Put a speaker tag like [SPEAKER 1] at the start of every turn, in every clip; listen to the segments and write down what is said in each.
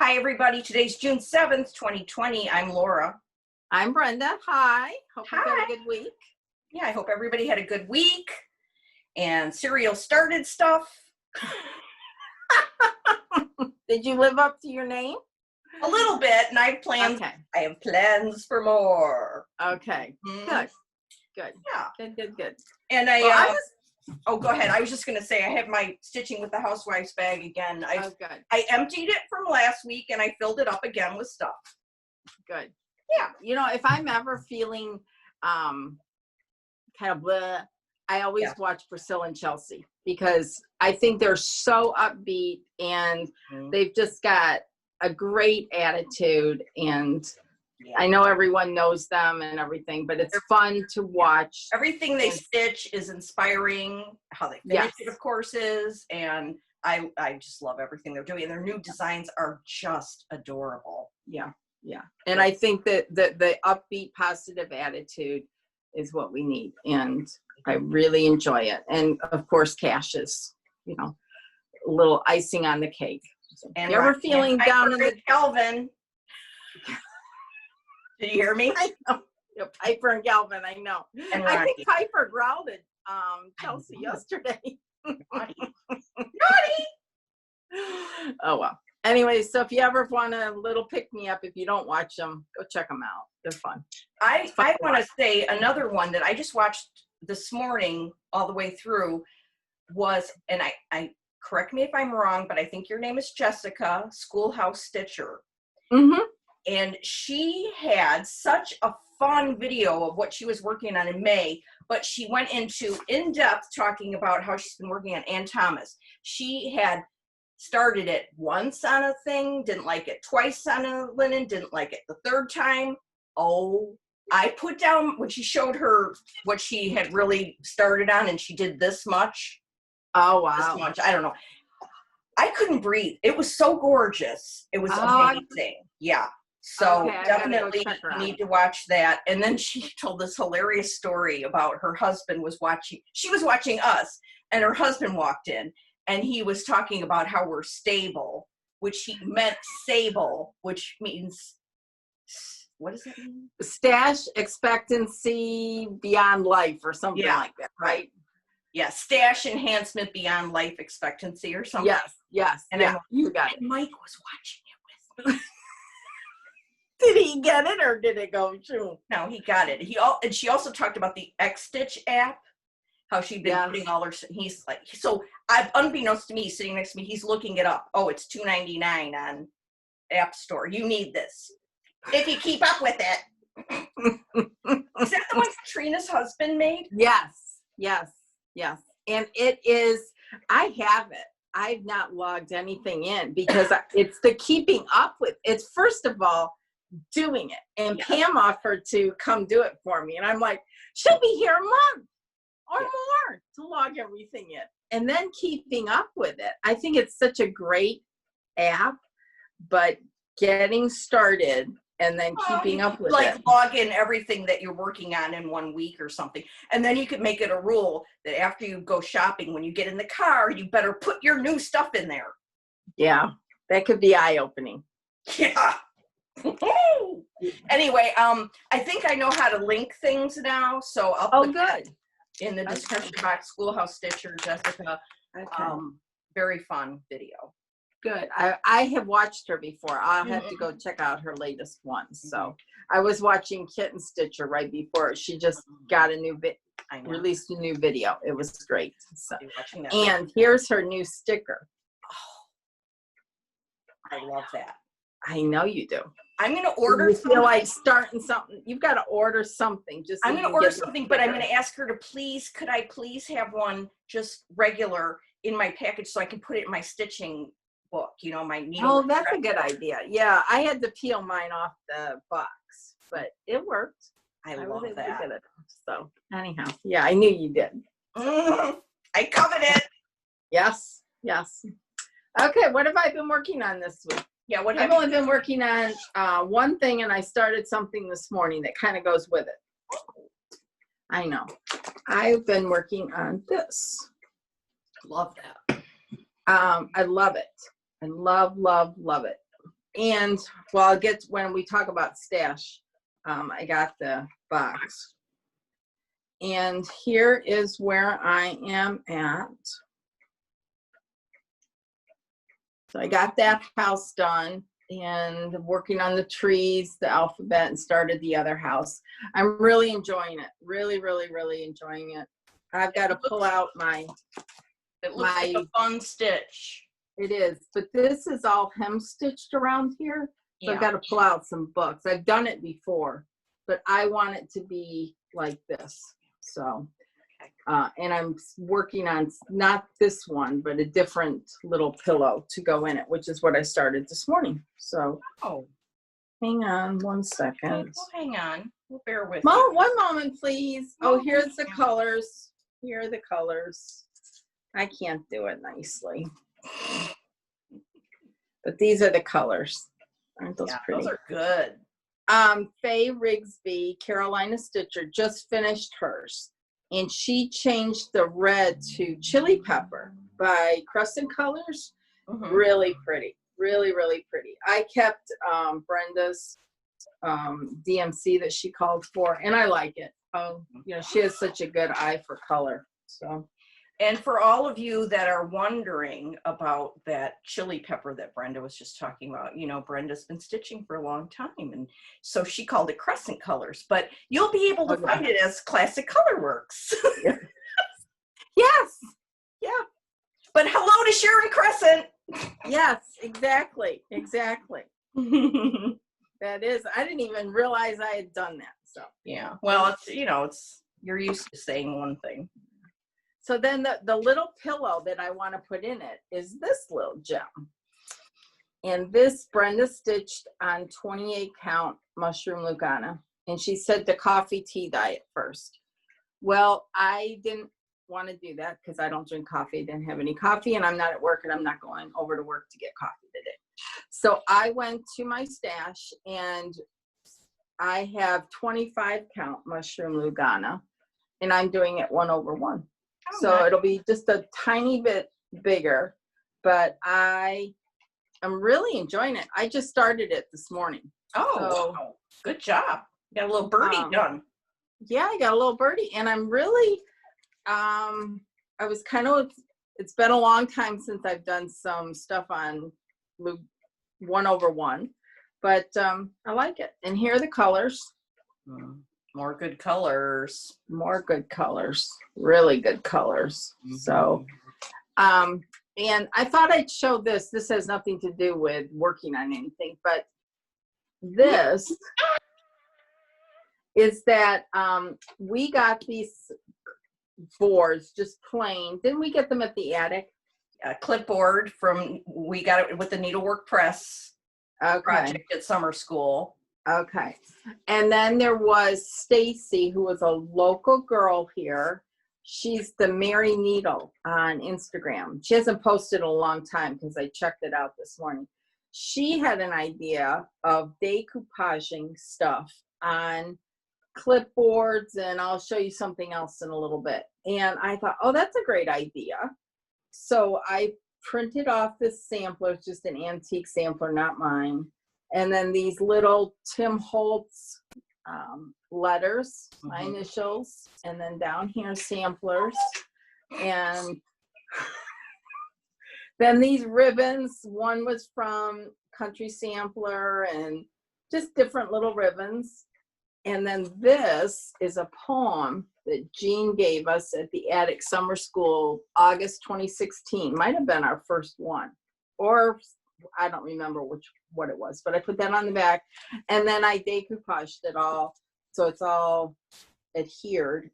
[SPEAKER 1] Hi, everybody. Today's June 7th, 2020. I'm Laura.
[SPEAKER 2] I'm Brenda. Hi. Hope
[SPEAKER 1] Hi.
[SPEAKER 2] you had a good week.
[SPEAKER 1] Yeah, I hope everybody had a good week and Serial started stuff.
[SPEAKER 2] Did you live up to your name?
[SPEAKER 1] A little bit, and I have plans.
[SPEAKER 2] Okay.
[SPEAKER 1] I have plans for more.
[SPEAKER 2] Okay. Good. Good.
[SPEAKER 1] Yeah.
[SPEAKER 2] Good.
[SPEAKER 1] And oh, go ahead. I was just going to say I have my Stitching with the Housewives bag again.
[SPEAKER 2] Good.
[SPEAKER 1] I emptied it from last week, and I filled it up again with stuff.
[SPEAKER 2] Good.
[SPEAKER 1] Yeah.
[SPEAKER 2] You know, if I'm ever feeling kind of bleh, I always watch Priscilla and Chelsea because I think they're so upbeat and they've just got a great attitude, and I know everyone knows them and everything, but it's fun to watch.
[SPEAKER 1] Everything they stitch is inspiring. How they finish it, of course, is, and I just love everything they're doing. And their new designs are just adorable.
[SPEAKER 2] Yeah. And I think that the upbeat, positive attitude is what we need, and I really enjoy it. And of course, Cash is, a little icing on the cake. And you're ever feeling down in the
[SPEAKER 1] Calvin? Did you hear me?
[SPEAKER 2] I know. Piper and Galvin, I know. And I think Piper growled at Chelsea yesterday.
[SPEAKER 1] Naughty.
[SPEAKER 2] Oh, well. Anyway, so if you ever want a little pick-me-up, if you don't watch them, go check them out. They're fun.
[SPEAKER 1] I want to say another one that I just watched this morning all the way through was, and I correct me if I'm wrong, but I think your name is Jessica, Schoolhouse Stitcher.
[SPEAKER 2] Mm-hmm.
[SPEAKER 1] And she had such a fun video of what she was working on in May, but she went into in-depth talking about how she's been working on Ann Thomas. She had started it once on a thing, didn't like it, twice on a linen, didn't like it the third time. Oh, I put down when she showed her what she had really started on, and she did this much.
[SPEAKER 2] Oh, wow.
[SPEAKER 1] This much. I don't know. I couldn't breathe. It was so gorgeous. It was amazing. Yeah. So definitely need to watch that. And then she told this hilarious story about her husband she was watching us, and her husband walked in, and he was talking about how we're stable, which he meant sable, which means, what does that mean?
[SPEAKER 2] Stash expectancy beyond life or something like that, right?
[SPEAKER 1] Yeah, stash enhancement beyond life expectancy or something.
[SPEAKER 2] Yes. And you got it.
[SPEAKER 1] Mike was watching it with me.
[SPEAKER 2] Did he get it or did it go through?
[SPEAKER 1] No, he got it. And she also talked about the X-Stitch app, how she'd been putting all her, he's like, so unbeknownst to me, sitting next to me, he's looking it up. Oh, it's $2.99 on App Store. You need this. If you keep up with it. Is that the one Trina's husband made?
[SPEAKER 2] Yes. And it is, I have it. I've not logged anything in because it's the keeping up with. It's first of all, doing it. And Pam offered to come do it for me. And I'm like, she'll be here a month or more to log everything in. And then keeping up with it. I think it's such a great app, but getting started and then keeping up with it.
[SPEAKER 1] Log in everything that you're working on in 1 week or something. And then you could make it a rule that after you go shopping, when you get in the car, you better put your new stuff in there.
[SPEAKER 2] Yeah, that could be eye-opening.
[SPEAKER 1] Yeah. Anyway, I think I know how to link things now, so I'll put that in the description box. Schoolhouse Stitcher, Jessica. Very fun video.
[SPEAKER 2] Good. I have watched her before. I'll have to go check out her latest one. So I was watching Kitten Stitcher right before. She just got released a new video. It was great. So, and here's her new sticker.
[SPEAKER 1] Oh, I love that.
[SPEAKER 2] I know you do.
[SPEAKER 1] I'm going to order
[SPEAKER 2] something. You feel like starting something. You've got to order something.
[SPEAKER 1] I'm going to order something, but I'm going to ask her to could I please have one just regular in my package so I can put it in my stitching book, my needle.
[SPEAKER 2] Oh, that's a good idea. Yeah, I had to peel mine off the box, but it worked.
[SPEAKER 1] I love that.
[SPEAKER 2] So anyhow, yeah, I knew you did.
[SPEAKER 1] I covered it.
[SPEAKER 2] Yes. Okay, what have I been working on this week?
[SPEAKER 1] Yeah,
[SPEAKER 2] I've only been working on one thing, and I started something this morning that kind of goes with it. I know. I've been working on this.
[SPEAKER 1] Love that.
[SPEAKER 2] I love it. I love it. And well, I'll get when we talk about stash. I got the box. And here is where I am at. So I got that house done and working on the trees, the alphabet, and started the other house. I'm really enjoying it. Really, really, really enjoying it. I've got to pull out my.
[SPEAKER 1] It looks like a fun stitch.
[SPEAKER 2] It is, but this is all hem stitched around here. So I've got to pull out some books. I've done it before, but I want it to be like this. So, and I'm working on not this one, but a different little pillow to go in it, which is what I started this morning. So, hang on one second.
[SPEAKER 1] Well, hang on. We'll bear with
[SPEAKER 2] Mom,
[SPEAKER 1] you.
[SPEAKER 2] one moment, please. Oh, here's the colors. Here are the colors. I can't do it nicely. But these are the colors. Aren't those pretty?
[SPEAKER 1] Those are good.
[SPEAKER 2] Faye Rigsby, Carolina Stitcher, just finished hers. And she changed the red to chili pepper by Crescent Colors. Really pretty. Really, really pretty. I kept Brenda's DMC that she called for, and I like it. You know, she has such a good eye for color. So.
[SPEAKER 1] And for all of you that are wondering about that chili pepper that Brenda was just talking about, you know, Brenda's been stitching for a long time, and so she called it Crescent Colors, but you'll be able to find it as Classic Colorworks.
[SPEAKER 2] Yes. Yeah.
[SPEAKER 1] But hello to Sharon Crescent.
[SPEAKER 2] Yes, exactly. Exactly. That is, I didn't even realize I had done that. So
[SPEAKER 1] yeah. Well, it's, you know, it's, you're used to saying one thing.
[SPEAKER 2] So then the little pillow that I want to put in it is this little gem. And this Brenda stitched on 28 count mushroom Lugana. And she said the coffee tea diet first. Well, I didn't want to do that because I don't drink coffee. I didn't have any coffee, and I'm not at work, and I'm not going over to work to get coffee today. So I went to my stash, and I have 25 count mushroom Lugana, and I'm doing it 1/1. So it'll be just a tiny bit bigger, but I am really enjoying it. I just started it this morning.
[SPEAKER 1] Oh, wow. Good job. You got a little birdie done.
[SPEAKER 2] Yeah, I got a little birdie, and I'm really, I was kind of, it's been a long time since I've done some stuff on 1/1, but I like it. And here are the colors.
[SPEAKER 1] More good colors.
[SPEAKER 2] More good colors. Really good colors. So, and I thought I'd show this. This has nothing to do with working on anything, but this is that we got these boards just plain. Didn't we get them at the attic?
[SPEAKER 1] A clipboard from, we got it with the Needlework Press project at summer school.
[SPEAKER 2] Okay. And then there was Stacy, who was a local girl here. She's the Merry Needle on Instagram. She hasn't posted in a long time because I checked it out this morning. She had an idea of decoupaging stuff on clipboards, and I'll show you something else in a little bit. And I thought, oh, that's a great idea. So I printed off this sampler. It's just an antique sampler, not mine. And then these little Tim Holtz letters, my initials, and then down here samplers. And then these ribbons, one was from Country Sampler, and just different little ribbons. And then this is a poem that Jean gave us at the Attic Summer School, August 2016. Might have been our first one, or I don't remember what it was, but I put that on the back, and then I decoupaged it all, so it's all adhered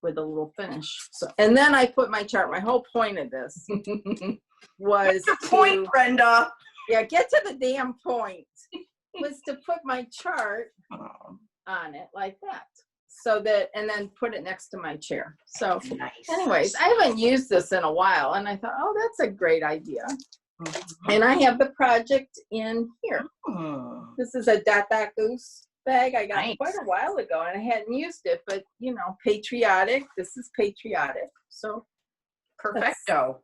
[SPEAKER 2] with a little finish. So, and then I put my chart. My whole point of this was
[SPEAKER 1] point, Brenda.
[SPEAKER 2] Yeah, get to the damn point. Was to put my chart on it like that, so that, and then put it next to my chair. So, anyways, I haven't used this in a while, and I thought, oh, that's a great idea. And I have the project in here. This is a Dot Goose bag I got quite a while ago, and I hadn't used it, but you know, patriotic. This is patriotic. So
[SPEAKER 1] perfecto.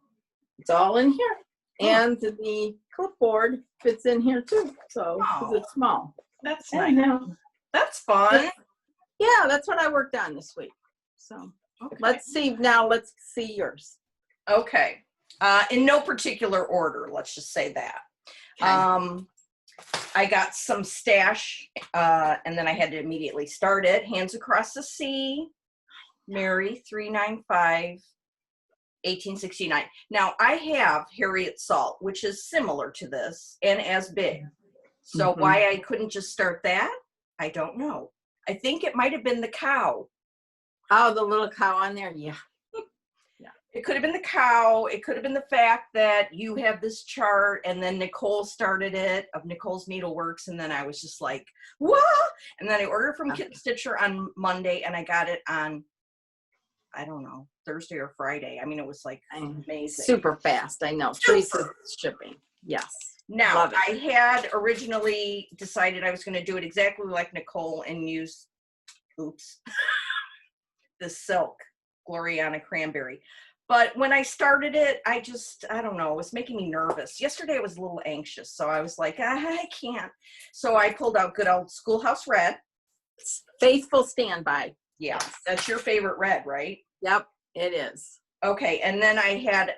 [SPEAKER 2] It's all in here. And the clipboard fits in here too, so because it's small.
[SPEAKER 1] That's nice. That's fun.
[SPEAKER 2] Yeah, that's what I worked on this week. So let's see yours.
[SPEAKER 1] Okay. In no particular order, let's just say that.
[SPEAKER 2] Okay.
[SPEAKER 1] I got some stash, and then I had to immediately start it. Hands Across the Sea, Mary 395, 1869. Now, I have Harriet Salt, which is similar to this and as big. So why I couldn't just start that, I don't know. I think it might have been the cow.
[SPEAKER 2] Oh, the little cow on there, yeah.
[SPEAKER 1] It could have been the cow. It could have been the fact that you have this chart and then Nicole started it of Nicole's Needleworks. And then I was just like, what? And then I ordered from Kit Stitcher on Monday and I got it on, I don't know, Thursday or Friday. I mean, it was like amazing.
[SPEAKER 2] Super fast. I know. Free shipping. Yes.
[SPEAKER 1] Now, I had originally decided I was going to do it exactly like Nicole and use, the silk Gloriana Cranberry. But when I started it, I don't know, it was making me nervous. Yesterday I was a little anxious, so I was like, I can't. So I pulled out good old Schoolhouse Red.
[SPEAKER 2] Faithful standby.
[SPEAKER 1] Yeah, that's your favorite red, right?
[SPEAKER 2] Yep, it is.
[SPEAKER 1] Okay, and then I had,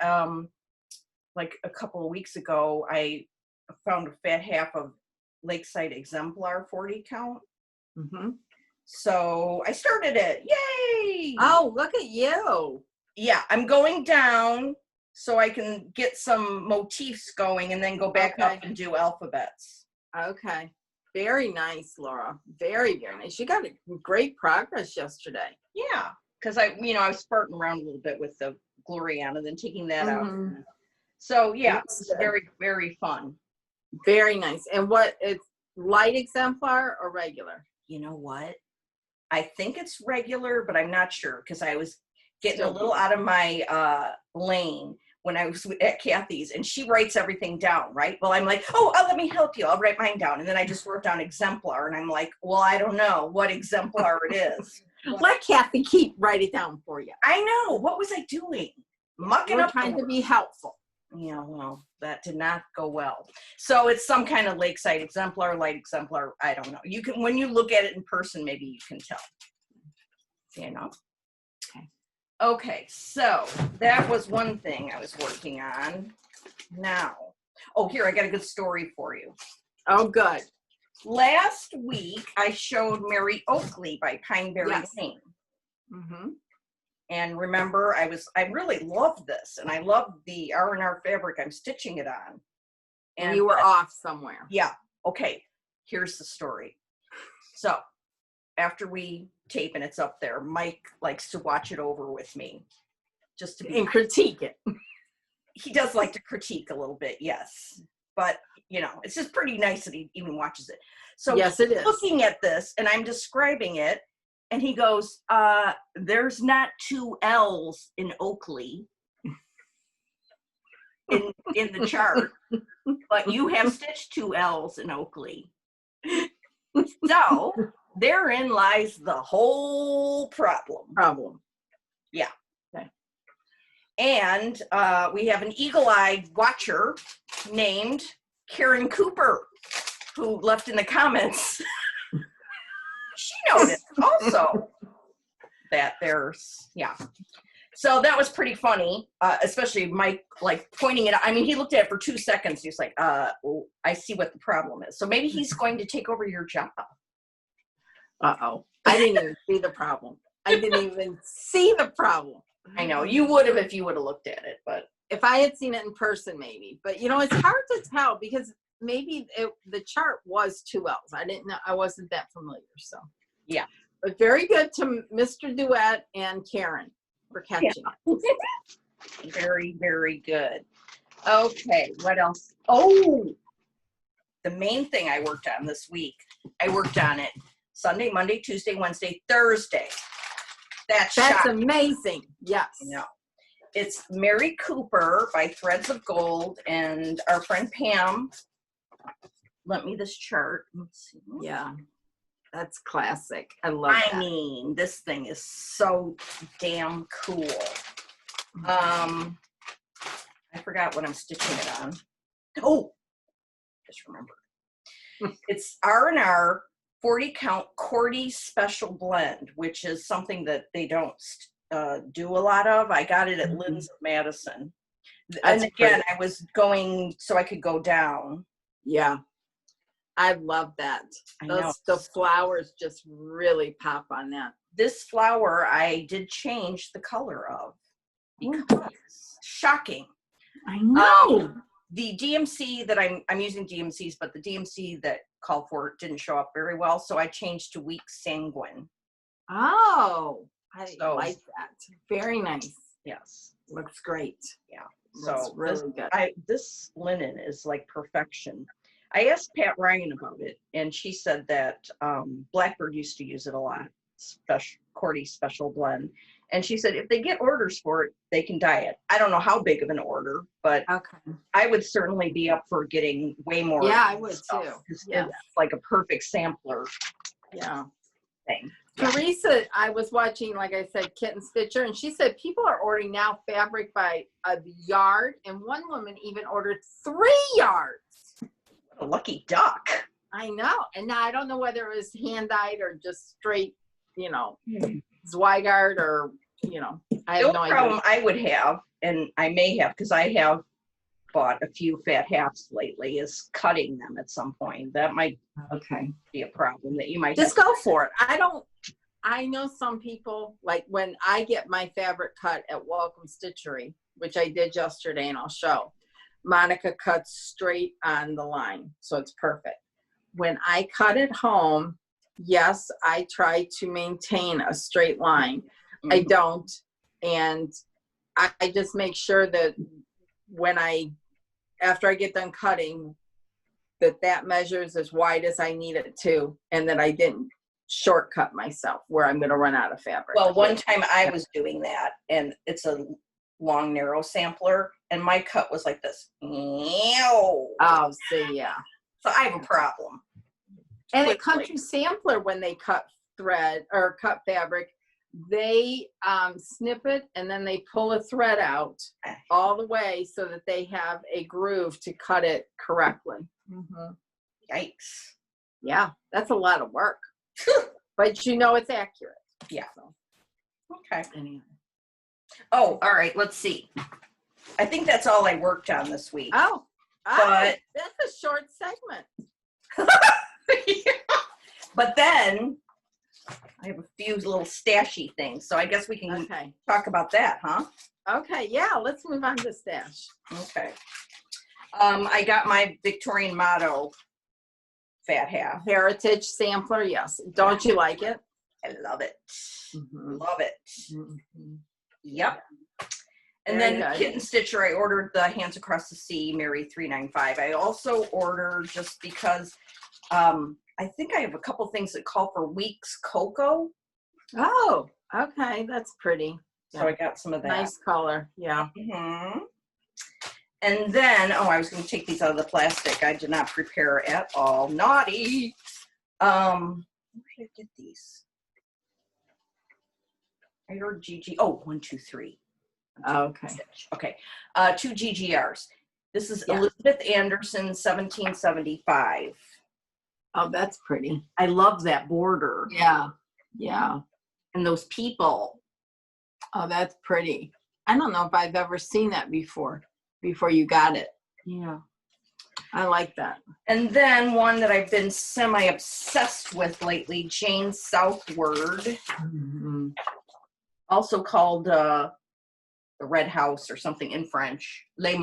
[SPEAKER 1] like a couple of weeks ago, I found a fat half of Lakeside Exemplar 40 count. So I started it. Yay!
[SPEAKER 2] Oh, look at you.
[SPEAKER 1] Yeah, I'm going down so I can get some motifs going and then go back up and do alphabets.
[SPEAKER 2] Okay. Very nice, Laura. Very, very nice. You got great progress yesterday.
[SPEAKER 1] Yeah, because I was farting around a little bit with the Gloriana, then taking that out. So yeah, it's very, very fun.
[SPEAKER 2] Very nice. And what, it's light exemplar or regular?
[SPEAKER 1] You know what? I think it's regular, but I'm not sure because I was getting a little out of my lane when I was at Kathy's, and she writes everything down, right? Well, I'm like, let me help you. I'll write mine down. And then I just wrote down exemplar, and I'm like, well, I don't know what exemplar it is.
[SPEAKER 2] Let Kathy write it down for you.
[SPEAKER 1] I know. What was I doing? Mucking up.
[SPEAKER 2] Trying to be helpful.
[SPEAKER 1] Yeah, well, that did not go well. So it's some kind of Lakeside Exemplar, light exemplar. I don't know. You can, when you look at it in person, maybe you can tell. You know? Okay, so that was one thing I was working on. Now, here, I got a good story for you.
[SPEAKER 2] Oh, good.
[SPEAKER 1] Last week, I showed Mary Oakley by Pineberry Lane. And remember, I really loved this, and I loved the R&R fabric I'm stitching it on.
[SPEAKER 2] And you were off somewhere.
[SPEAKER 1] Yeah. Okay, here's the story. So, after we tape and it's up there, Mike likes to watch it over with me, just to
[SPEAKER 2] critique it.
[SPEAKER 1] He does like to critique a little bit, yes, but it's just pretty nice that he even watches it. So
[SPEAKER 2] yes, it is.
[SPEAKER 1] Looking at this and I'm describing it, and he goes, "There's not 2 L's in Oakley in the chart, but you have stitched 2 L's in Oakley." So therein lies the whole problem. Yeah.
[SPEAKER 2] Okay.
[SPEAKER 1] And we have an eagle-eyed watcher named Karen Cooper, who left in the comments. She noticed also that there's, So that was pretty funny, especially Mike, pointing it out. I mean, he looked at it for 2 seconds. He was like, I see what the problem is. So maybe he's going to take over your job.
[SPEAKER 2] Uh-oh. I didn't even see the problem.
[SPEAKER 1] I know. You would have if you would have looked at it, but.
[SPEAKER 2] If I had seen it in person, maybe. But, it's hard to tell because maybe the chart was 2 L's. I didn't know. I wasn't that familiar, so.
[SPEAKER 1] Yeah.
[SPEAKER 2] But very good to Mr. Duet and Karen for catching it.
[SPEAKER 1] Very, very good. Okay, what else? Oh, the main thing I worked on this week. I worked on it Sunday, Monday, Tuesday, Wednesday, Thursday. That's
[SPEAKER 2] amazing. Yes.
[SPEAKER 1] No. It's Mary Cooper by Threads of Gold, and our friend Pam lent me this chart. Let's see.
[SPEAKER 2] Yeah. That's classic. I love that.
[SPEAKER 1] I mean, this thing is so damn cool. I forgot what I'm stitching it on. Oh, just remember. It's R&R 40 count Cordy special blend, which is something that they don't do a lot of. I got it at Lynn's of Madison.
[SPEAKER 2] That's
[SPEAKER 1] and again,
[SPEAKER 2] pretty.
[SPEAKER 1] I was going so I could go down.
[SPEAKER 2] Yeah. I love that.
[SPEAKER 1] I know.
[SPEAKER 2] The flowers just really pop on that.
[SPEAKER 1] This flower I did change the color of because shocking.
[SPEAKER 2] I know.
[SPEAKER 1] The DMC that I'm using DMCs, but the DMC that called for it didn't show up very well, so I changed to Weak Sanguine.
[SPEAKER 2] Oh, I
[SPEAKER 1] So,
[SPEAKER 2] like that. Very nice.
[SPEAKER 1] Yes.
[SPEAKER 2] Looks great.
[SPEAKER 1] Yeah.
[SPEAKER 2] Looks
[SPEAKER 1] So
[SPEAKER 2] really good.
[SPEAKER 1] this linen is like perfection. I asked Pat Ryan about it, and she said that Blackbird used to use it a lot, Cordy special blend. And she said if they get orders for it, they can dye it. I don't know how big of an order, but
[SPEAKER 2] Okay.
[SPEAKER 1] I would certainly be up for getting way more.
[SPEAKER 2] Yeah, I would too.
[SPEAKER 1] Yeah. It's like a perfect sampler
[SPEAKER 2] Yeah.
[SPEAKER 1] thing.
[SPEAKER 2] Teresa, I was watching, like I said, Kitten Stitcher, and she said people are ordering now fabric by a yard, and one woman even ordered 3 yards.
[SPEAKER 1] What a lucky duck.
[SPEAKER 2] I know. And now I don't know whether it was hand-dyed or just straight, Zweigart or, I have no idea.
[SPEAKER 1] problem I would have, and I may have, because I have bought a few fat halves lately, is cutting them at some point. That might be a problem that you might
[SPEAKER 2] just go for it. I know some people, like when I get my fabric cut at Welcome Stitchery, which I did yesterday and I'll show, Monica cuts straight on the line, so it's perfect. When I cut at home, yes, I try to maintain a straight line.
[SPEAKER 1] Mm-hmm.
[SPEAKER 2] I don't, and I just make sure that when after I get done cutting, that measures as wide as I need it to, and that I didn't shortcut myself where I'm going to run out of fabric.
[SPEAKER 1] Well, one time I was doing that, and it's a long, narrow sampler, and my cut was like this.
[SPEAKER 2] Oh, see, yeah.
[SPEAKER 1] So I have a problem.
[SPEAKER 2] And at Country Sampler, when they cut thread or cut fabric, they snip it and then they pull a thread out all the way so that they have a groove to cut it correctly. Mm-hmm.
[SPEAKER 1] Yikes.
[SPEAKER 2] Yeah, that's a lot of work. But it's accurate.
[SPEAKER 1] Yeah.
[SPEAKER 2] So.
[SPEAKER 1] Okay.
[SPEAKER 2] Anyway.
[SPEAKER 1] Oh, all right. Let's see. I think that's all I worked on this week.
[SPEAKER 2] Oh,
[SPEAKER 1] but
[SPEAKER 2] that's a short segment.
[SPEAKER 1] Yeah. But then I have a few little stashy things, so I guess we can talk about that, huh?
[SPEAKER 2] Okay, yeah, let's move on to stash.
[SPEAKER 1] Okay. I got my Victorian motto fat half.
[SPEAKER 2] Heritage sampler, yes. Don't you like it?
[SPEAKER 1] I love it.
[SPEAKER 2] Mm-hmm.
[SPEAKER 1] Love it.
[SPEAKER 2] Mm-hmm.
[SPEAKER 1] Yep. And
[SPEAKER 2] Very
[SPEAKER 1] then
[SPEAKER 2] good.
[SPEAKER 1] Kitten Stitcher, I ordered the Hands Across the Sea Mary 395. I also ordered, just because I think I have a couple things that call for Weeks Cocoa.
[SPEAKER 2] Oh, okay, that's pretty.
[SPEAKER 1] So I got some of that.
[SPEAKER 2] Nice color, yeah.
[SPEAKER 1] Mm-hmm. And then, I was going to take these out of the plastic. I did not prepare at all. Naughty. Where did I get these? I heard GG. Oh, 1, 2, 3.
[SPEAKER 2] Okay.
[SPEAKER 1] Okay. 2 GGRs. This is Elizabeth Anderson, 1775.
[SPEAKER 2] Oh, that's pretty.
[SPEAKER 1] I love that border.
[SPEAKER 2] Yeah. Yeah.
[SPEAKER 1] And those people.
[SPEAKER 2] Oh, that's pretty. I don't know if I've ever seen that before you got it.
[SPEAKER 1] Yeah.
[SPEAKER 2] I like that.
[SPEAKER 1] And then one that I've been semi-obsessed with lately, Jane Southward.
[SPEAKER 2] Mm-hmm.
[SPEAKER 1] Also called the Red House or something in French. Les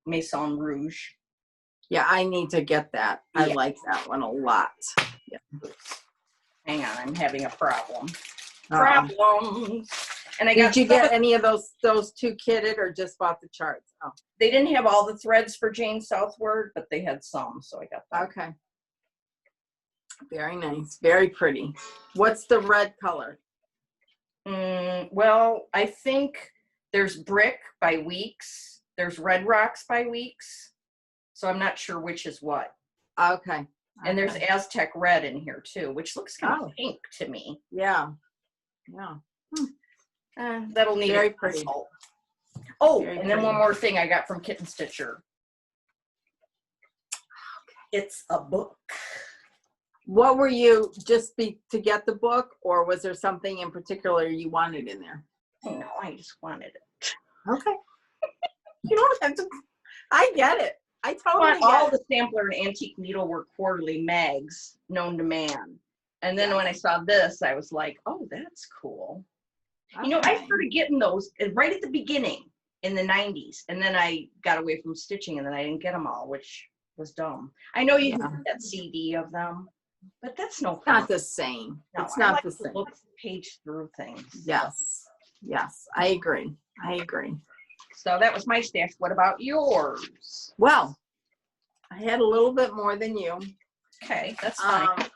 [SPEAKER 1] Maisons Rouges.
[SPEAKER 2] Yeah, I need to get that. I like that one a lot. Yeah.
[SPEAKER 1] Hang on, I'm having a problem.
[SPEAKER 2] Problems.
[SPEAKER 1] And
[SPEAKER 2] Did you get any of those 2 kitted or just bought the charts? Oh.
[SPEAKER 1] They didn't have all the threads for Jane Southward, but they had some, so I got that.
[SPEAKER 2] Okay. Very nice. Very pretty. What's the red color?
[SPEAKER 1] Well, I think there's Brick by Weeks. There's Red Rocks by Weeks. So I'm not sure which is what.
[SPEAKER 2] Okay.
[SPEAKER 1] And there's Aztec Red in here too, which looks kind of pink to me.
[SPEAKER 2] Yeah. Yeah.
[SPEAKER 1] That'll need
[SPEAKER 2] very pretty.
[SPEAKER 1] Oh,
[SPEAKER 2] Very
[SPEAKER 1] and then
[SPEAKER 2] pretty.
[SPEAKER 1] one more thing I got from Kitten Stitcher. It's a book.
[SPEAKER 2] What were you, to get the book, or was there something in particular you wanted in there?
[SPEAKER 1] No, I just wanted it.
[SPEAKER 2] Okay. You don't have to. I get it. I
[SPEAKER 1] I
[SPEAKER 2] totally
[SPEAKER 1] want
[SPEAKER 2] get
[SPEAKER 1] all
[SPEAKER 2] it.
[SPEAKER 1] the Sampler and Antique Needlework Quarterly mags known to man. And then when I saw this, I was like, oh, that's cool. You know, I
[SPEAKER 2] Okay.
[SPEAKER 1] started getting those right at the beginning in the 90s. And then I got away from stitching and then I didn't get them all, which was dumb. I know you can get that CD of them, but that's no fun.
[SPEAKER 2] Not the same.
[SPEAKER 1] No,
[SPEAKER 2] It's
[SPEAKER 1] I
[SPEAKER 2] not
[SPEAKER 1] like
[SPEAKER 2] the
[SPEAKER 1] to
[SPEAKER 2] same.
[SPEAKER 1] look page through things.
[SPEAKER 2] Yes. Yes. I agree. I agree.
[SPEAKER 1] So that was my stash. What about yours?
[SPEAKER 2] Well, I had a little bit more than you.
[SPEAKER 1] Okay, that's fine.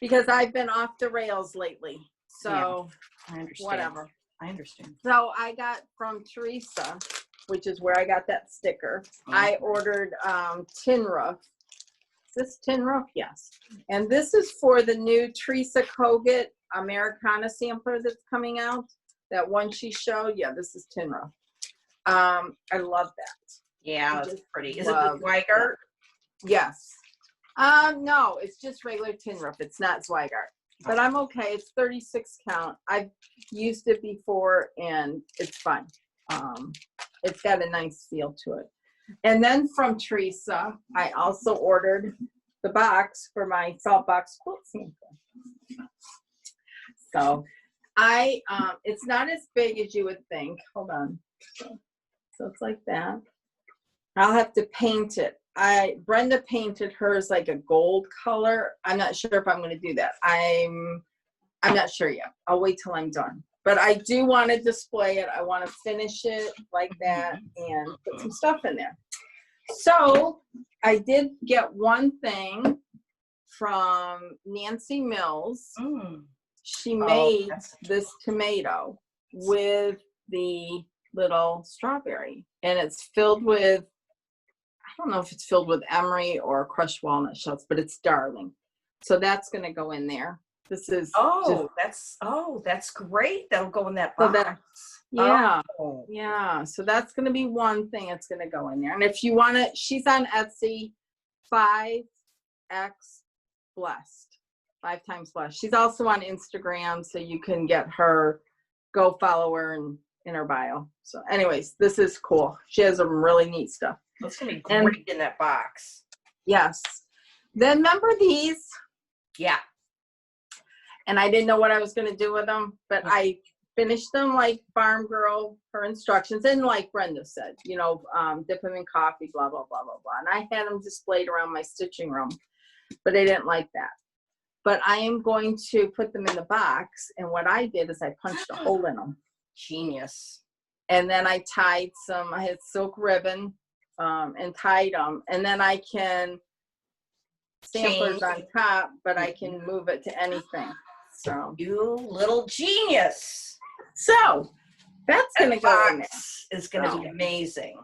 [SPEAKER 2] Because I've been off the rails lately. So
[SPEAKER 1] I understand.
[SPEAKER 2] whatever.
[SPEAKER 1] I understand.
[SPEAKER 2] So I got from Teresa, which is where I got that sticker. I ordered tin roof. Is this tin roof? Yes. And this is for the new Teresa Kogut Americana sampler that's coming out. That one she showed. Yeah, this is tin roof. I love that.
[SPEAKER 1] Yeah, it's pretty. Is it the Zweigart?
[SPEAKER 2] Yes. No, it's just regular tin roof. It's not Zweigart. But I'm okay. It's 36 count. I've used it before and it's fun. It's got a nice feel to it. And then from Teresa, I also ordered the box for my salt box quilt sample. So it's not as big as you would think. Hold on. So it's like that. I'll have to paint it. Brenda painted hers like a gold color. I'm not sure if I'm going to do that. I'm not sure yet. I'll wait till I'm done. But I do want to display it. I want to finish it like that and put some stuff in there. So I did get one thing from Nancy Mills. She made this tomato with the little strawberry, and it's filled with, I don't know if it's filled with emery or crushed walnut shells, but it's darling. So that's going to go in there. This is
[SPEAKER 1] that's great. That'll go in that box.
[SPEAKER 2] Yeah. So that's going to be one thing that's going to go in there. And if you want to, she's on Etsy, 5x blessed. 5 times blessed. She's also on Instagram, so you can get her, go follow her in her bio. So anyways, this is cool. She has some really neat stuff.
[SPEAKER 1] That's going to be great in that box.
[SPEAKER 2] Yes. Then remember these?
[SPEAKER 1] Yeah.
[SPEAKER 2] And I didn't know what I was going to do with them, but I finished them like Farm Girl, her instructions, and like Brenda said, you know, dip them in coffee, blah, blah, blah, blah, blah. And I had them displayed around my stitching room, but I didn't like that. But I am going to put them in the box, and what I did is I punched a hole in them.
[SPEAKER 1] Genius.
[SPEAKER 2] And then I tied some, I had silk ribbon and tied them, and then I can samplers on top, but I can move it to anything. So
[SPEAKER 1] you little genius.
[SPEAKER 2] So that's going to go in there.
[SPEAKER 1] It's going to be amazing.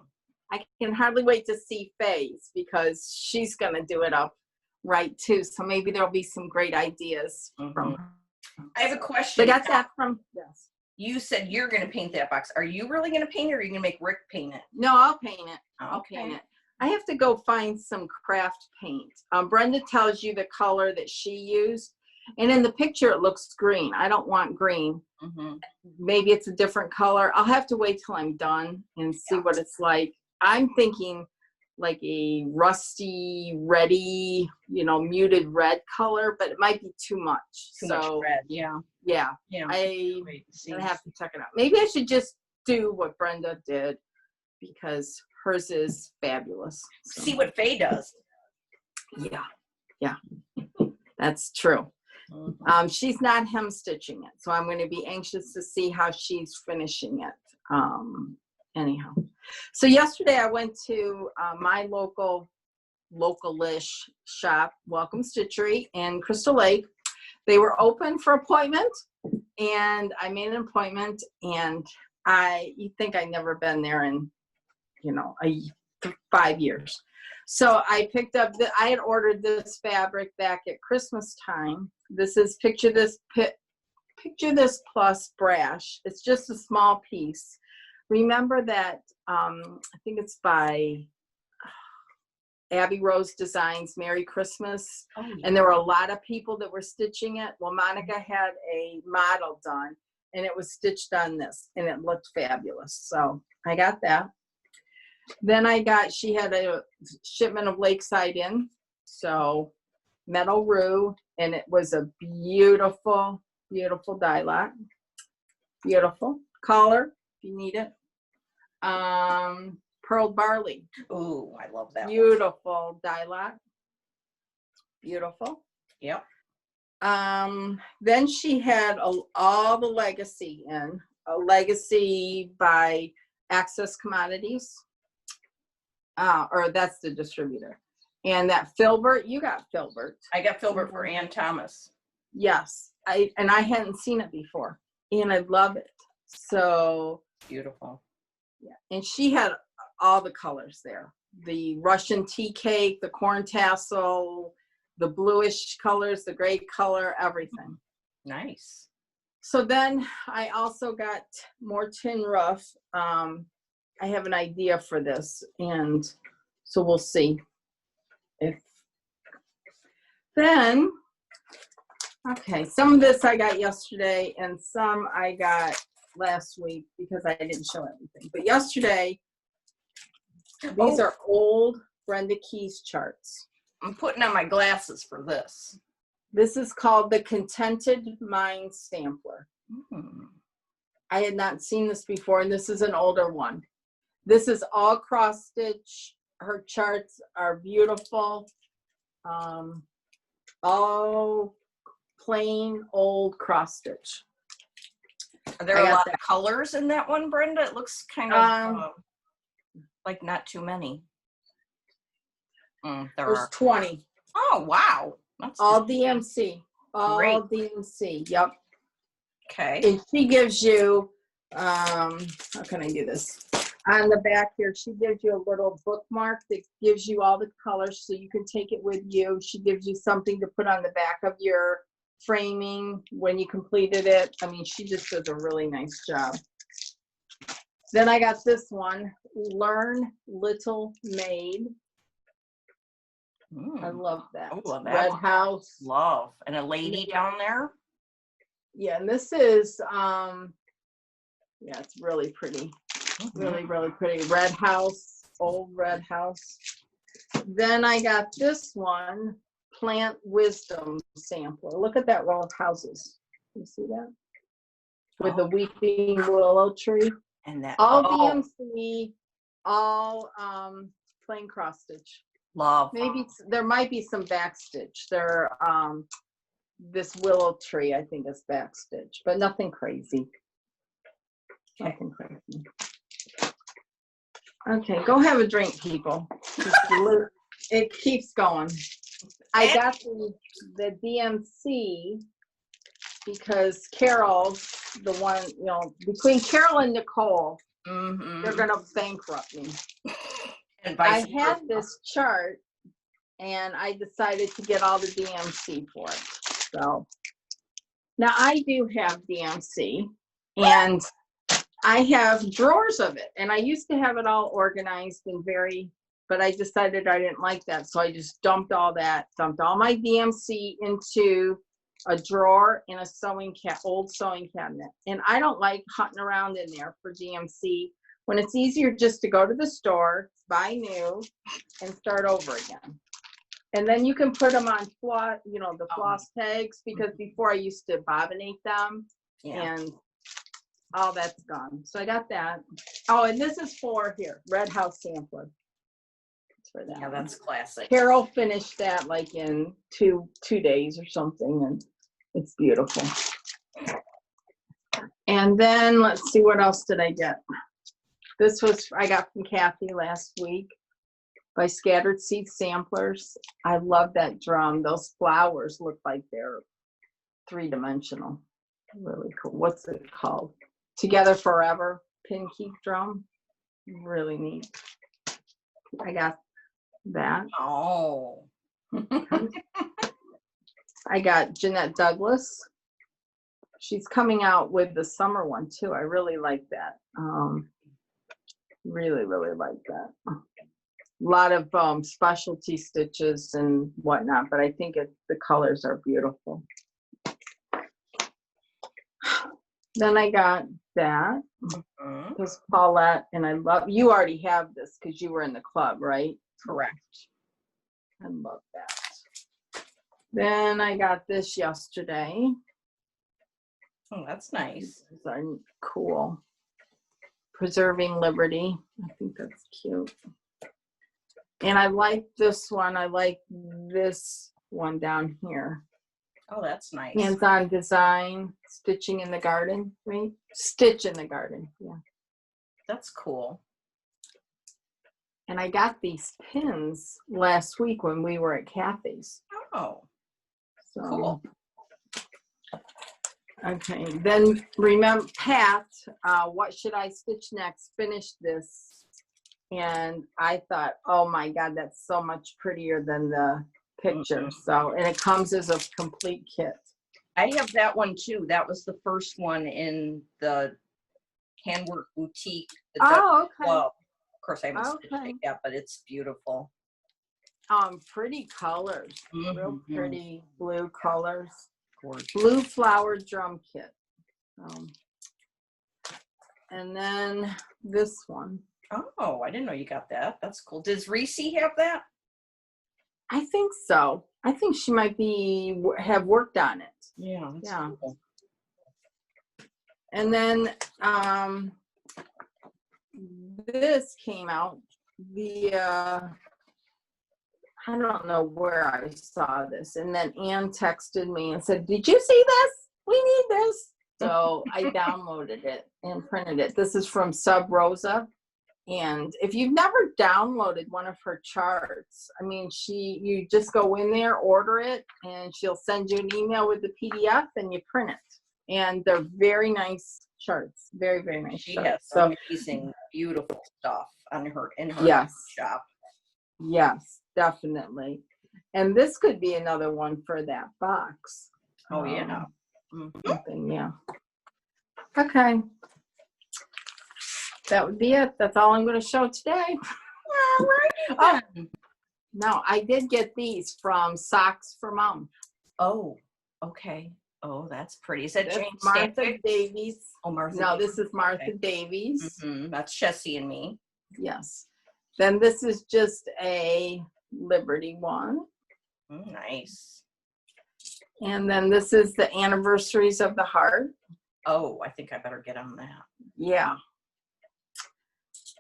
[SPEAKER 2] I can hardly wait to see Faye's because she's going to do it up right too. So maybe there'll be some great ideas from her.
[SPEAKER 1] I have a question.
[SPEAKER 2] I got that from, yes.
[SPEAKER 1] You said you're going to paint that box. Are you really going to paint it, or are you going to make Rick paint it?
[SPEAKER 2] No, I'll paint it. I'll paint it. I have to go find some craft paint. Brenda tells you the color that she used. And in the picture, it looks green. I don't want green. Maybe it's a different color. I'll have to wait till I'm done and see what it's like. I'm thinking like a rusty, reddy, you know, muted red color, but it might be too much.
[SPEAKER 1] Too much red, yeah.
[SPEAKER 2] I'm gonna have to check it out. Maybe I should just do what Brenda did because hers is fabulous. So.
[SPEAKER 1] See what Faye does.
[SPEAKER 2] Yeah, that's true. She's not hem stitching it, so I'm going to be anxious to see how she's finishing it. Anyhow, so yesterday I went to my local-ish shop, Welcome Stitchery in Crystal Lake. They were open for appointment, and I made an appointment, and you think I'd never been there in, 5 years. So I picked up, I had ordered this fabric back at Christmas time. This is Picture This Plus Brash. It's just a small piece. remember that, I think it's by Abby Rose Designs, Merry Christmas.
[SPEAKER 1] Oh, yeah.
[SPEAKER 2] And there were a lot of people that were stitching it. Well, Monica had a model done and it was stitched on this and it looked fabulous. So I got that. Then she had a shipment of Lakeside in. So metal rue, and it was a beautiful, beautiful dye lot. Beautiful color if you need it. Pearl barley.
[SPEAKER 1] Ooh, I love that.
[SPEAKER 2] Beautiful dye lot. Beautiful.
[SPEAKER 1] Yep.
[SPEAKER 2] Then she had all the legacy in. A legacy by Access Commodities. Or that's the distributor. And that Filbert, you got Filbert.
[SPEAKER 1] I got Filbert for Ann Thomas.
[SPEAKER 2] Yes. I hadn't seen it before. And I love it. So
[SPEAKER 1] beautiful.
[SPEAKER 2] Yeah. And she had all the colors there. The Russian tea cake, the corn tassel, the bluish colors, the gray color, everything.
[SPEAKER 1] Nice.
[SPEAKER 2] So then I also got more tin rough. I have an idea for this, and so we'll see if then, okay, some of this I got yesterday and some I got last week because I didn't show everything. But yesterday, these are old Brenda Keys charts.
[SPEAKER 1] I'm putting on my glasses for this.
[SPEAKER 2] This is called the Contented Mind Sampler. I had not seen this before, and this is an older one. This is all cross stitch. Her charts are beautiful. All plain old cross stitch.
[SPEAKER 1] Are there a lot of colors in that one, Brenda? It looks kind of like not too many.
[SPEAKER 2] There's 20.
[SPEAKER 1] Oh, wow. That's
[SPEAKER 2] all DMC. All
[SPEAKER 1] great.
[SPEAKER 2] DMC. Yep.
[SPEAKER 1] Okay.
[SPEAKER 2] And she gives you, how can I do this? On the back here, she gives you a little bookmark that gives you all the colors so you can take it with you. She gives you something to put on the back of your framing when you completed it. I mean, she just does a really nice job. Then I got this one, Learn Little Maid. I love that.
[SPEAKER 1] Oh, love that.
[SPEAKER 2] Red House.
[SPEAKER 1] Love. And a lady down there.
[SPEAKER 2] Yeah, and this is, yeah, it's really pretty. Really, really pretty. Red House, old Red House. Then I got this one, Plant Wisdom Sampler. Look at that row of houses. You see that? With the weeping willow tree.
[SPEAKER 1] And that
[SPEAKER 2] all DMC, all plain cross stitch.
[SPEAKER 1] Love.
[SPEAKER 2] Maybe there might be some back stitch. There, this willow tree I think is back stitch, but nothing crazy. Nothing crazy. Okay, go have a drink, people. It keeps going. I got the DMC because Carol, the one, you know, between Carol and Nicole, they're going to bankrupt me. And I had this chart, and I decided to get all the DMC for it. So now I do have DMC, and I have drawers of it, and I used to have it all organized and but I decided I didn't like that, so I just dumped all my DMC into a drawer in a old sewing cabinet. And I don't like hunting around in there for DMC when it's easier just to go to the store, buy new, and start over again. And then you can put them on floss, you know, the floss tags, because before I used to bobbinate them, and all that's gone. So I got that. Oh, and this is for here, Red House Sampler. For that.
[SPEAKER 1] Yeah, that's classic.
[SPEAKER 2] Carol finished that like in two days or something, and it's beautiful. And then let's see, what else did I get? This was I got from Kathy last week by Scattered Seed Samplers. I love that drum. Those flowers look like they're three-dimensional. Really cool. What's it called? Together Forever pin keep drum. Really neat. I got that.
[SPEAKER 1] Oh.
[SPEAKER 2] I got Jeanette Douglas. She's coming out with the summer one too. I really like that. Really, really like that. A lot of specialty stitches and whatnot, but I think the colors are beautiful. Then I got that because Paulette, and I love, you already have this because you were in the club, right?
[SPEAKER 1] Correct.
[SPEAKER 2] I love that. Then I got this yesterday.
[SPEAKER 1] Oh, that's nice.
[SPEAKER 2] These are cool. Preserving Liberty. I think that's cute. And I like this one. I like this one down here.
[SPEAKER 1] Oh, that's nice.
[SPEAKER 2] Hands-on design, stitching in the garden, right? Stitch in the garden, yeah.
[SPEAKER 1] That's cool.
[SPEAKER 2] And I got these pins last week when we were at Kathy's.
[SPEAKER 1] Oh,
[SPEAKER 2] So,
[SPEAKER 1] cool.
[SPEAKER 2] Okay, then remember, Pat, what should I stitch next? Finished this. And I thought, oh my God, that's so much prettier than the picture. So, and it comes as a complete kit.
[SPEAKER 1] I have that one too. That was the first one in the Handwork Boutique.
[SPEAKER 2] Oh, okay.
[SPEAKER 1] Club. Of course, I haven't stitched it yet, but it's beautiful.
[SPEAKER 2] Pretty colors. Real pretty blue colors.
[SPEAKER 1] Gorgeous.
[SPEAKER 2] Blue flower drum kit. And then this one.
[SPEAKER 1] Oh, I didn't know you got that. That's cool. Does Reese have that?
[SPEAKER 2] I think so. I think she might have worked on it.
[SPEAKER 1] Yeah.
[SPEAKER 2] Yeah.
[SPEAKER 1] Cool.
[SPEAKER 2] And then this came out via, I don't know where I saw this. And then Ann texted me and said, did you see this? We need this. So I downloaded it and printed it. This is from Sub Rosa. And if you've never downloaded one of her charts, I mean, you just go in there, order it, and she'll send you an email with the PDF and you print it. And they're very nice charts. Very, very nice
[SPEAKER 1] She
[SPEAKER 2] charts.
[SPEAKER 1] has some amazing, beautiful stuff in her shop.
[SPEAKER 2] Yes, definitely. And this could be another one for that box.
[SPEAKER 1] Oh, yeah.
[SPEAKER 2] Yeah. Okay. That would be it. That's all I'm going to show today.
[SPEAKER 1] All right.
[SPEAKER 2] No, I did get these from Socks for Mom.
[SPEAKER 1] Oh, okay. Oh, that's pretty. Is that Jane
[SPEAKER 2] Martha Davies?
[SPEAKER 1] Oh, Martha.
[SPEAKER 2] No,
[SPEAKER 1] Davies.
[SPEAKER 2] this is Martha Davies.
[SPEAKER 1] That's Chessie and me.
[SPEAKER 2] Yes. Then this is just a Liberty one.
[SPEAKER 1] Nice.
[SPEAKER 2] And then this is the Anniversaries of the Heart.
[SPEAKER 1] Oh, I think I better get on that.
[SPEAKER 2] Yeah.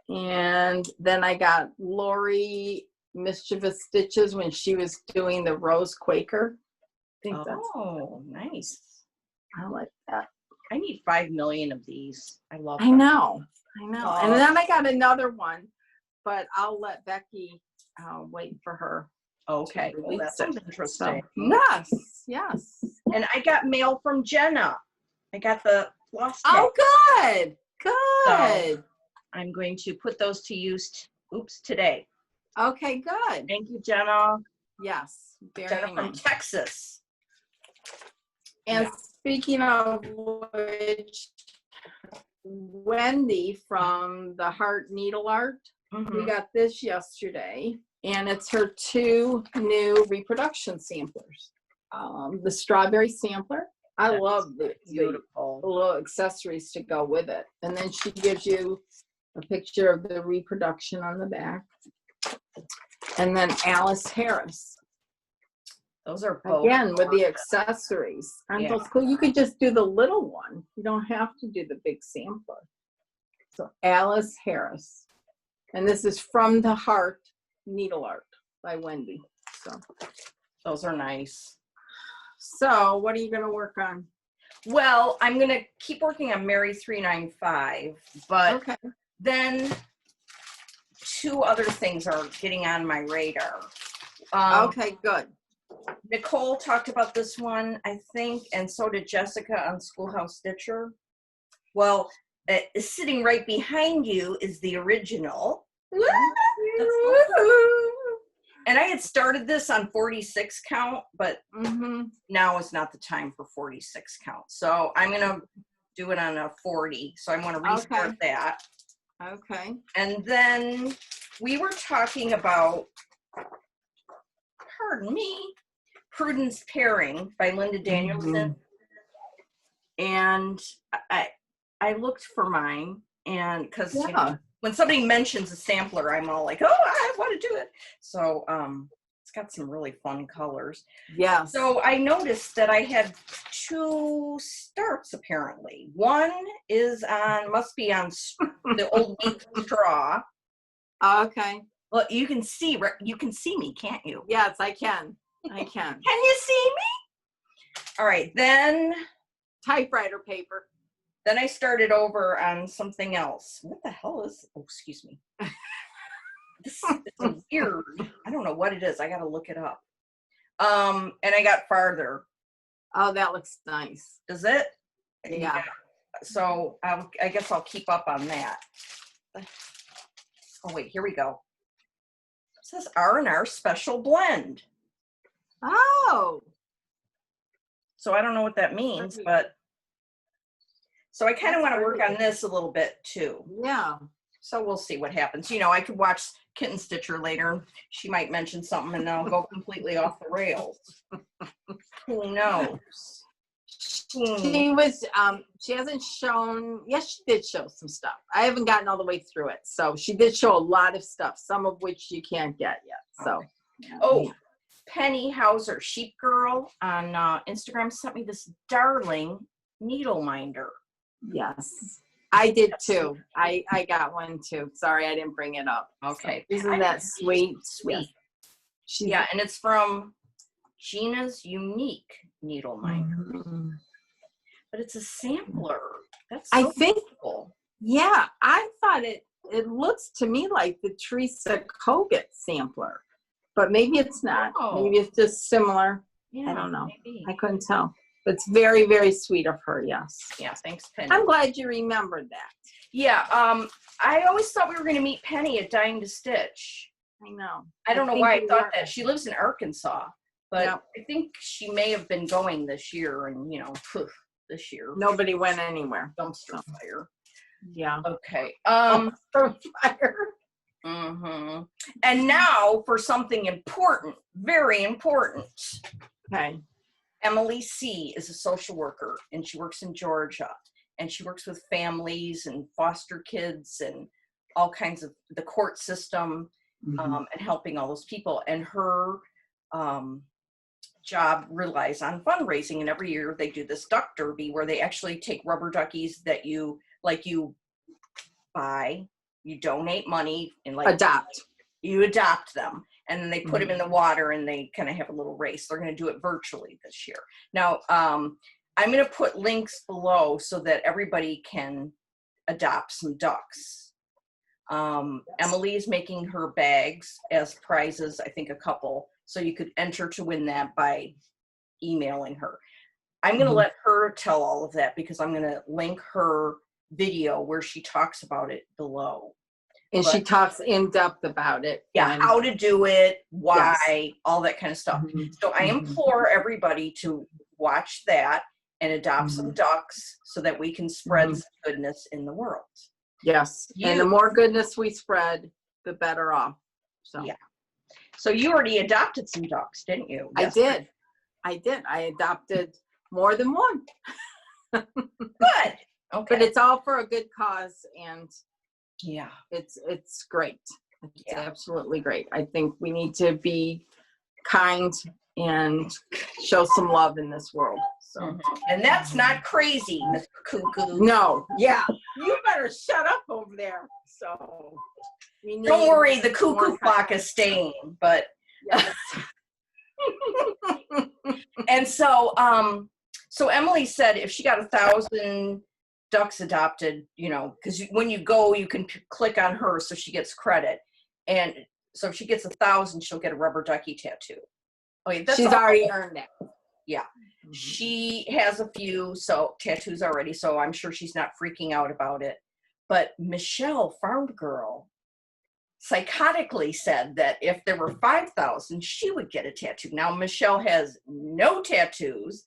[SPEAKER 2] And then I got Lori Mischievous Stitches when she was doing the Rose Quaker. I think
[SPEAKER 1] nice.
[SPEAKER 2] I like that.
[SPEAKER 1] I need 5 million of these. I love
[SPEAKER 2] them. I know.
[SPEAKER 1] Oh.
[SPEAKER 2] And then I got another one, but I'll let Becky wait for her.
[SPEAKER 1] Okay. Well, that sounds interesting.
[SPEAKER 2] So, yes.
[SPEAKER 1] And I got mail from Jenna. I got the Floss Tube.
[SPEAKER 2] Oh, good.
[SPEAKER 1] So I'm going to put those to use today.
[SPEAKER 2] Okay, good.
[SPEAKER 1] Thank you, Jenna.
[SPEAKER 2] Yes, very
[SPEAKER 1] Jenna
[SPEAKER 2] nice.
[SPEAKER 1] from Texas.
[SPEAKER 2] And speaking of which, Wendy from the Heart Needle Art, we got this yesterday, and it's her 2 new reproduction samplers. The strawberry sampler. I love the little accessories to go with it. And then she gives you a picture of the reproduction on the back. And then Alice Harris.
[SPEAKER 1] Those are both
[SPEAKER 2] again with the accessories. And those cool. You could just do the little one. You don't have to do the big sampler. So Alice Harris. And this is From the Heart Needle Art by Wendy. So
[SPEAKER 1] those are nice.
[SPEAKER 2] So what are you going to work on?
[SPEAKER 1] Well, I'm going to keep working on Mary 395, but then 2 other things are getting on my radar.
[SPEAKER 2] Okay, good.
[SPEAKER 1] Nicole talked about this one, I think, and so did Jessica on Schoolhouse Stitcher. Well, sitting right behind you is the original. And I had started this on 46 count, but now is not the time for 46 count. So I'm going to do it on a 40. So I'm going to restart that.
[SPEAKER 2] Okay.
[SPEAKER 1] And then we were talking about, pardon me, Prudence Pairing by Linda Danielson. And I looked for mine, and because you know, when somebody mentions a sampler, I'm all like, oh, I want to do it. So it's got some really fun colors.
[SPEAKER 2] Yeah.
[SPEAKER 1] So I noticed that I had 2 starts apparently. One is must be on the old wheat straw.
[SPEAKER 2] Okay.
[SPEAKER 1] Well, you can see me, can't you?
[SPEAKER 2] Yes, I can. I can.
[SPEAKER 1] Can you see me? All right, then.
[SPEAKER 2] Typewriter paper.
[SPEAKER 1] Then I started over on something else. What the hell is, oh, excuse me. This is weird. I don't know what it is. I got to look it up. And I got farther.
[SPEAKER 2] Oh, that looks nice.
[SPEAKER 1] Does it?
[SPEAKER 2] Yeah.
[SPEAKER 1] So I guess I'll keep up on that. Oh, wait, here we go. It says R&R Special Blend.
[SPEAKER 2] Oh. So
[SPEAKER 1] I don't know what that means, but so I kind of want to work on this a little bit too.
[SPEAKER 2] Yeah.
[SPEAKER 1] So we'll see what happens. You know, I could watch Kitten Stitcher later and she might mention something and then I'll go completely off the rails. Who knows?
[SPEAKER 2] She was, she hasn't shown, yes, she did show some stuff. I haven't gotten all the way through it. So she did show a lot of stuff, some of which you can't get yet. So.
[SPEAKER 1] Okay. Oh, Penny Hauser, Sheep Girl on Instagram sent me this darling needle minder.
[SPEAKER 2] Yes, I did too. I got one too. Sorry, I didn't bring it up.
[SPEAKER 1] Okay.
[SPEAKER 2] So, isn't that sweet?
[SPEAKER 1] Sweet.
[SPEAKER 2] Yes.
[SPEAKER 1] Yeah, and it's from Gina's Unique Needle Minder.
[SPEAKER 2] Mm-hmm.
[SPEAKER 1] But it's a sampler. That's
[SPEAKER 2] so
[SPEAKER 1] I think
[SPEAKER 2] cool. Yeah, I thought it looks to me like the Teresa Kogut sampler. But maybe it's not. Oh. Maybe it's just similar. Yeah, I don't know. Maybe. I couldn't tell. But it's very, very sweet of her, yes.
[SPEAKER 1] Yeah, thanks, Penny.
[SPEAKER 2] I'm glad you remembered that.
[SPEAKER 1] Yeah, I always thought we were going to meet Penny at Dying to Stitch.
[SPEAKER 2] I know.
[SPEAKER 1] I don't know why I thought that. She lives in Arkansas. But yeah. I think she may have been going this year and, you know, this year.
[SPEAKER 2] Nobody went anywhere.
[SPEAKER 1] Dumpster fire.
[SPEAKER 2] Yeah.
[SPEAKER 1] Okay.
[SPEAKER 2] Dumpster fire.
[SPEAKER 1] Mm-hmm. And now for something important, very important.
[SPEAKER 2] Okay.
[SPEAKER 1] Emily C. is a social worker and she works in Georgia and she works with families and foster kids and all kinds of the court system and helping all those people. And her job relies on fundraising. And every year they do this duck derby where they actually take rubber duckies that you buy. You donate money and you adopt them and then they put them in the water and they kind of have a little race. They're going to do it virtually this year. Now, I'm going to put links below so that everybody can adopt some ducks. Emily is making her bags as prizes, I think a couple. So you could enter to win that by emailing her. I'm going to let her tell all of that because I'm going to link her video where she talks about it below.
[SPEAKER 2] And she talks in depth about it.
[SPEAKER 1] Yeah, how to do it, why, all that kind of stuff. So I implore everybody to watch that and adopt some ducks so that we can spread some goodness in the world.
[SPEAKER 2] Yes, and the more goodness we spread, the better off. So
[SPEAKER 1] yeah. So you already adopted some ducks, didn't you?
[SPEAKER 2] I did. I adopted more than one.
[SPEAKER 1] Good. Okay.
[SPEAKER 2] But it's all for a good cause, and
[SPEAKER 1] yeah,
[SPEAKER 2] it's great. It's absolutely great. I think we need to be kind and show some love in this world. So,
[SPEAKER 1] and that's not crazy, Mr. Cuckoo.
[SPEAKER 2] No, yeah, you better shut up over there. So,
[SPEAKER 1] don't worry, the cuckoo clock is staying. But
[SPEAKER 2] yes.
[SPEAKER 1] And so, so Emily said if she got 1,000 ducks adopted, you know, because when you go, you can click on her so she gets credit. And so if she gets 1,000, she'll get a rubber ducky tattoo. Okay, that's
[SPEAKER 2] she's already earned it.
[SPEAKER 1] Yeah. She has a few tattoos already, so I'm sure she's not freaking out about it. But Michelle, Farm Girl, psychotically said that if there were 5,000, she would get a tattoo. Now, Michelle has no tattoos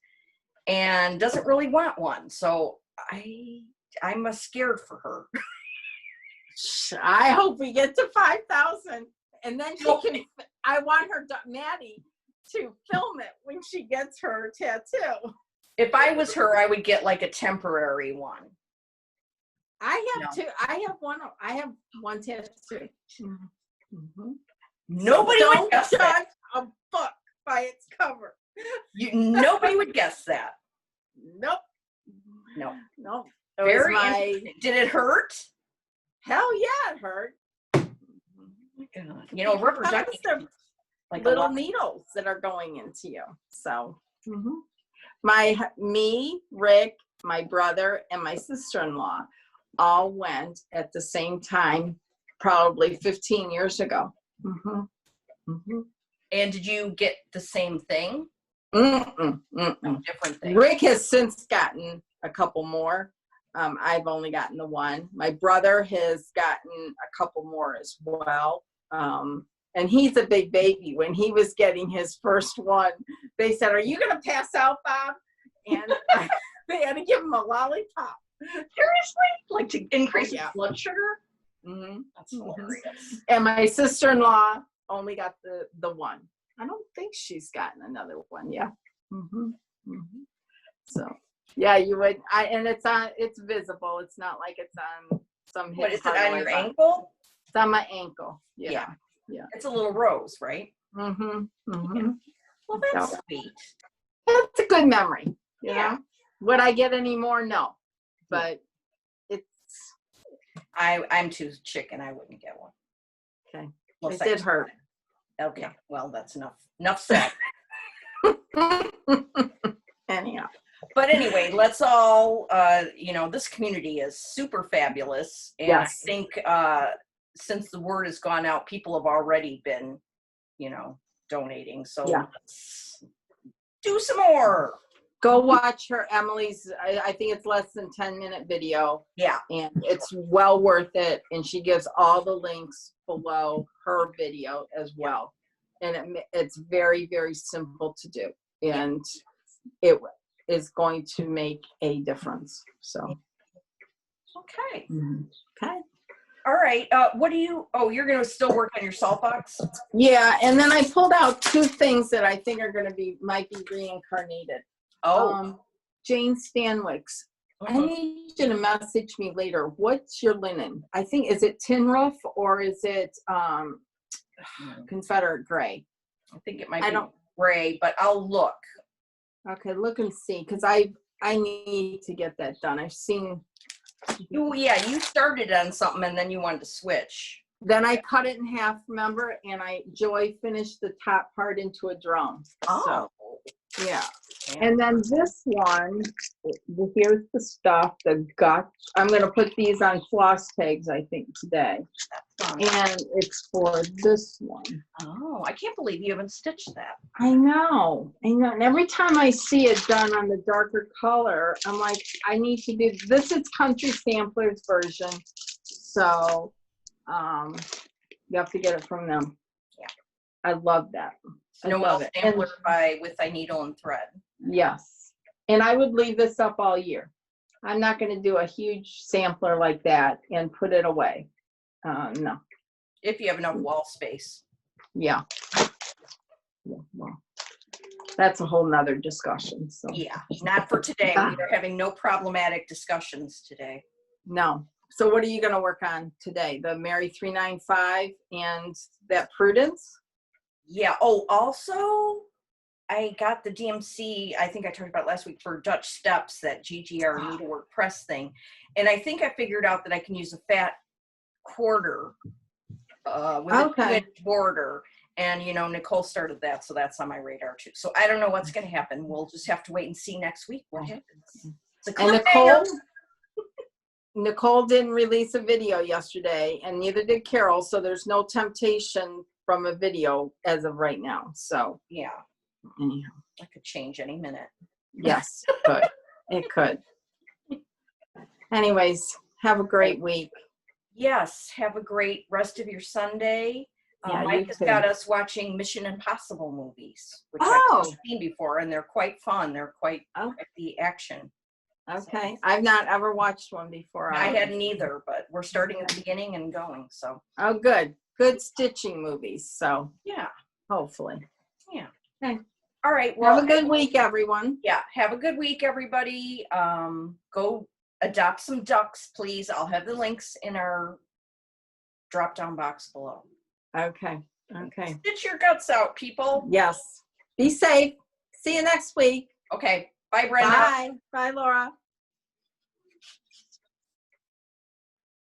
[SPEAKER 1] and doesn't really want one. So I'm scared for her.
[SPEAKER 2] I hope we get to 5,000. And then I want her, Maddie, to film it when she gets her tattoo.
[SPEAKER 1] If I was her, I would get like a temporary one.
[SPEAKER 2] I have two. I have one tattoo. Mm-hmm.
[SPEAKER 1] Nobody
[SPEAKER 2] so
[SPEAKER 1] would guess that.
[SPEAKER 2] A book by its cover.
[SPEAKER 1] Nobody would guess that.
[SPEAKER 2] Nope.
[SPEAKER 1] No. Very interesting. Did it hurt?
[SPEAKER 2] Hell yeah, it hurt.
[SPEAKER 1] Oh my God. You know, rubber ducky.
[SPEAKER 2] Like little needles that are going into you. So, me, Rick, my brother, and my sister-in-law all went at the same time, probably 15 years ago.
[SPEAKER 1] And did you get the same thing?
[SPEAKER 2] No,
[SPEAKER 1] different thing.
[SPEAKER 2] Rick has since gotten a couple more. I've only gotten the one. My brother has gotten a couple more as well. And he's a big baby. When he was getting his first one, they said, "Are you going to pass out, Bob?" And they had to give him a lollipop.
[SPEAKER 1] Seriously? Like to increase his blood sugar? That's hilarious.
[SPEAKER 2] And my sister-in-law only got the one. I don't think she's gotten another one yet. So, yeah, you would. And it's visible. It's not like it's on some.
[SPEAKER 1] What is it on your ankle?
[SPEAKER 2] It's on my ankle. Yeah.
[SPEAKER 1] It's a little rose, right? Yeah. Well, that's sweet.
[SPEAKER 2] It's a good memory. You know? Would I get any more? No. But it's.
[SPEAKER 1] I'm too chicken. I wouldn't get one.
[SPEAKER 2] Okay.
[SPEAKER 1] Well,
[SPEAKER 2] it did hurt.
[SPEAKER 1] Okay. Yeah. Well, that's enough. Enough said.
[SPEAKER 2] Anyhow.
[SPEAKER 1] But anyway, let's all, this community is super fabulous. And I think since the word has gone out, people have already been, donating. So let's do some more.
[SPEAKER 2] Go watch her, Emily's, I think it's less than 10-minute video.
[SPEAKER 1] Yeah.
[SPEAKER 2] And it's well worth it. And she gives all the links below her video as well. And it's very, very simple to do. And it is going to make a difference. So.
[SPEAKER 1] Okay.
[SPEAKER 2] Okay.
[SPEAKER 1] All right. You're going to still work on your salt box?
[SPEAKER 2] Yeah. And then I pulled out two things that I think are going to might be reincarnated. Jane Stanwick's. I need you to message me later. What's your linen? I think, is it tin roof or is it Confederate gray?
[SPEAKER 1] I think it might be gray, but I'll look.
[SPEAKER 2] Okay, look and see, because I need to get that done. I've seen.
[SPEAKER 1] You started on something and then you wanted to switch.
[SPEAKER 2] Then I cut it in half, remember? And Joy finished the top part into a drum.
[SPEAKER 1] Oh.
[SPEAKER 2] So, yeah. And then this one, here's the stuff, the gut. I'm going to put these on floss tags, I think, today.
[SPEAKER 1] That's fun.
[SPEAKER 2] And it's for this one.
[SPEAKER 1] Oh, I can't believe you haven't stitched that.
[SPEAKER 2] I know. And every time I see it done on the darker color, I'm like, I need to do this. Is Country Samplers version. So you have to get it from them.
[SPEAKER 1] Yeah.
[SPEAKER 2] I love that.
[SPEAKER 1] Noel Sampler with a needle and thread.
[SPEAKER 2] Yes. And I would leave this up all year. I'm not going to do a huge sampler like that and put it away. No.
[SPEAKER 1] If you have enough wall space.
[SPEAKER 2] Yeah. Well, that's a whole nother discussion. So.
[SPEAKER 1] Yeah, not for today. We are having no problematic discussions today.
[SPEAKER 2] No. So what are you going to work on today? The Mary 395 and that Prudence?
[SPEAKER 1] Yeah. Oh, also, I got the DMC, I think I talked about last week, for Dutch Steps, that GGR needlework press thing. And I think I figured out that I can use a fat quarter with a 2-inch border. And, Nicole started that, so that's on my radar too. So I don't know what's going to happen. We'll just have to wait and see next week what happens.
[SPEAKER 2] And Nicole didn't release a video yesterday, and neither did Carol, so there's no temptation from a video as of right now. So
[SPEAKER 1] yeah,
[SPEAKER 2] anyhow,
[SPEAKER 1] that could change any minute.
[SPEAKER 2] Yes, it could. It could. Anyways, have a great week.
[SPEAKER 1] Yes, have a great rest of your Sunday. Mike has got us watching Mission Impossible movies, which I've seen before, and they're quite fun. They're quite the action.
[SPEAKER 2] Okay. I've not ever watched one before.
[SPEAKER 1] I hadn't either, but we're starting at the beginning and going. So.
[SPEAKER 2] Oh, good. Good stitching movies. So
[SPEAKER 1] Yeah.
[SPEAKER 2] hopefully.
[SPEAKER 1] Yeah.
[SPEAKER 2] Okay.
[SPEAKER 1] All right. Well,
[SPEAKER 2] have a good week, everyone.
[SPEAKER 1] Yeah. Have a good week, everybody. Go adopt some ducks, please. I'll have the links in our drop-down box below.
[SPEAKER 2] Okay. Okay.
[SPEAKER 1] Stitch your guts out, people.
[SPEAKER 2] Yes. Be safe. See you next week.
[SPEAKER 1] Okay. Bye, Brenda.
[SPEAKER 2] Bye. Bye, Laura.